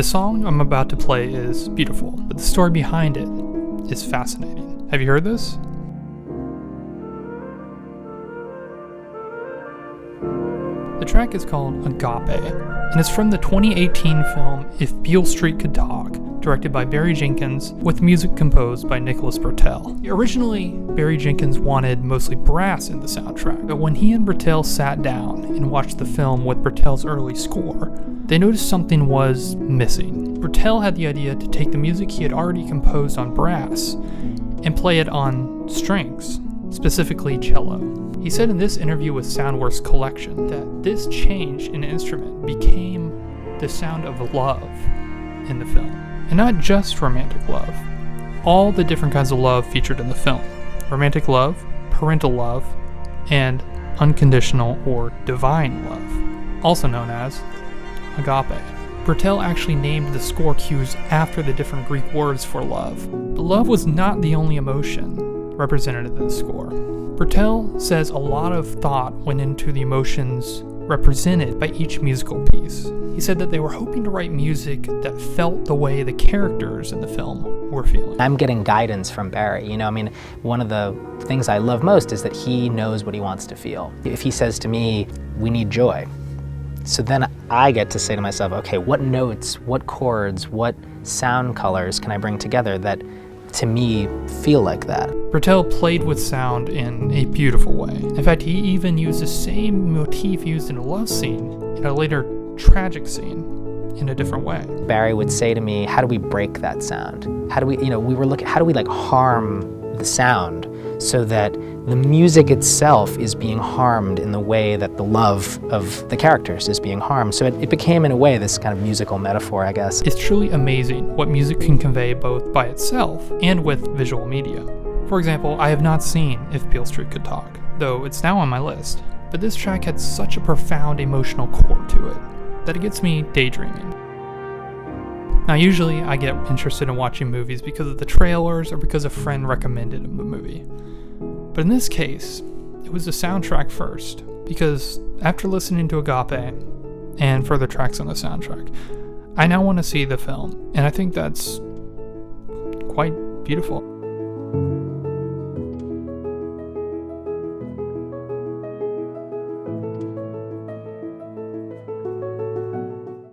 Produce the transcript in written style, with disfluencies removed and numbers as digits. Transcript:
The song I'm about to play is beautiful, but the story behind it is fascinating. Have you heard this? The track is called Agape, and it's from the 2018 film If Beale Street Could Talk, directed by Barry Jenkins, with music composed by Nicholas Britell. Originally, Barry Jenkins wanted mostly brass in the soundtrack, but when he and Britell sat down and watched the film with Britell's early score, they noticed something was missing. Britell had the idea to take the music he had already composed on brass and play it on strings, specifically cello. He said in this interview with Soundworks Collection that this change in instrument became the sound of love in the film. And not just romantic love. All the different kinds of love featured in the film. Romantic love, parental love, and unconditional or divine love, also known as agape. Britell actually named the score cues after the different Greek words for love. But love was not the only emotion represented in the score. Britell says a lot of thought went into the emotions represented by each musical piece. He said that they were hoping to write music that felt the way the characters in the film were feeling. I'm getting guidance from Barry. One of the things I love most is that he knows what he wants to feel. If he says to me, we need joy, so then I get to say to myself, okay, what notes, what chords, what sound colors can I bring together that to me feel like that? Britell played with sound in a beautiful way. In fact, he even used the same motif used in a love scene in a later tragic scene in a different way. Barry would say to me, how do we break that sound? How do we, how do we harm the sound so that the music itself is being harmed in the way that the love of the characters is being harmed? So it became, in a way, this kind of musical metaphor, I guess. It's truly amazing what music can convey both by itself and with visual media. For example, I have not seen If Beale Street Could Talk, though it's now on my list. But this track had such a profound emotional core to it that it gets me daydreaming. Now, usually I get interested in watching movies because of the trailers or because a friend recommended the movie. But in this case, it was the soundtrack first, because after listening to Agape and further tracks on the soundtrack, I now want to see the film, and I think that's quite beautiful.